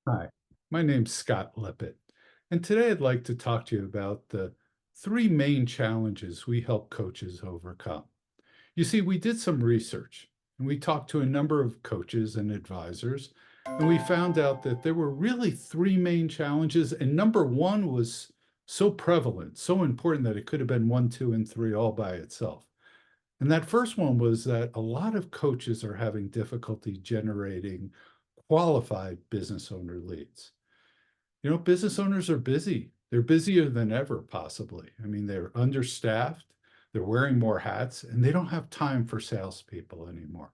Hi, my name's Scott Lippitt, and today I'd like to talk to you about the three main challenges we help coaches overcome. You see, we did some research and we talked to a number of coaches and advisors, and we found out that there were really three main challenges, and number one was so prevalent, so important that it could have been one, two, and three all by itself. And that first one was that a lot of coaches are having difficulty generating qualified business owner leads. Business owners are busy. They're busier than ever, possibly. I mean, they're understaffed, they're wearing more hats, and they don't have time for salespeople anymore.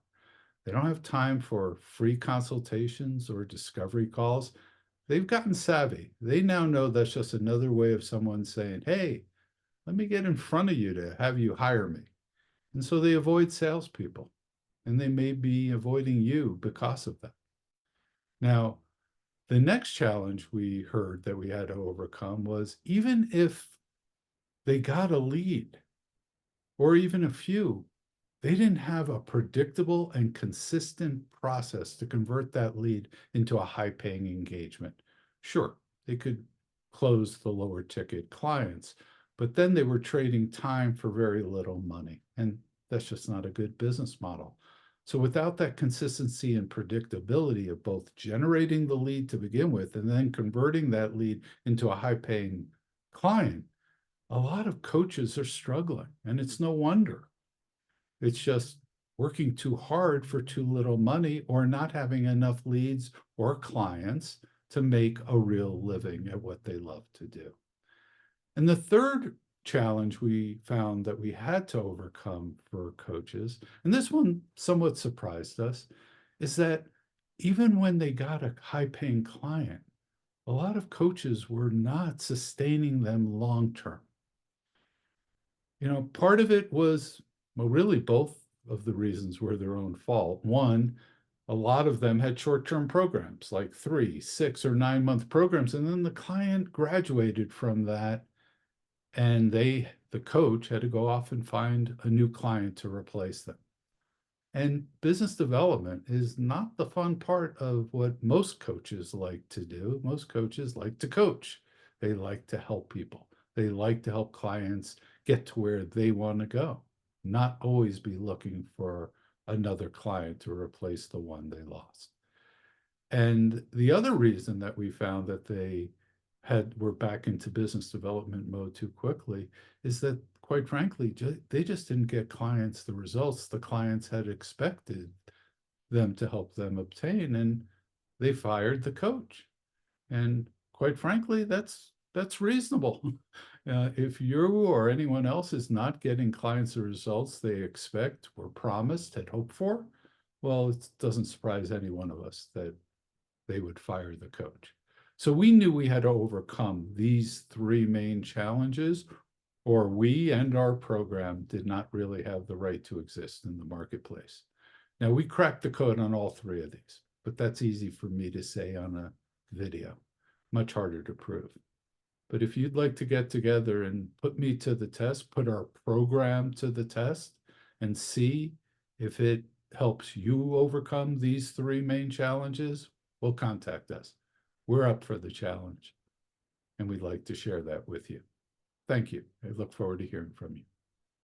They don't have time for free consultations or discovery calls. They've gotten savvy. They now know that's just another way of someone saying, hey, let me get in front of you to have you hire me. And so they avoid salespeople, and they may be avoiding you because of that. Now, the next challenge we heard that we had to overcome was even if they got a lead or even a few, they didn't have a predictable and consistent process to convert that lead into a high paying engagement. Sure, they could close the lower ticket clients, but then they were trading time for very little money. And that's just not a good business model. So without that consistency and predictability of both generating the lead to begin with and then converting that lead into a high paying client, a lot of coaches are struggling. And it's no wonder. It's just working too hard for too little money or not having enough leads or clients to make a real living at what they love to do. And the third challenge we found that we had to overcome for coaches, and this one somewhat surprised us, is that even when they got a high paying client, a lot of coaches were not sustaining them long term. Part of it was, well, really both of the reasons were their own fault. One, a lot of them had short-term programs, like 3, 6, or 9-month programs, and then the client graduated from that, and the coach, had to go off and find a new client to replace them. And business development is not the fun part of what most coaches like to do. Most coaches like to coach. They like to help people. They like to help clients get to where they want to go, not always be looking for another client to replace the one they lost. And the other reason that we found that they were back into business development mode too quickly is that, quite frankly, they just didn't get clients the results the clients had expected them to help them obtain, and they fired the coach. And quite frankly, that's reasonable. If you or anyone else is not getting clients the results they expect, were promised, had hoped for, well, it doesn't surprise any one of us that they would fire the coach. So we knew we had to overcome these three main challenges, or we and our program did not really have the right to exist in the marketplace. Now, we cracked the code on all three of these, but that's easy for me to say on a video, much harder to prove. But if you'd like to get together and put me to the test, put our program to the test, and see if it helps you overcome these three main challenges, well, contact us. We're up for the challenge, and we'd like to share that with you. Thank you. I look forward to hearing from you.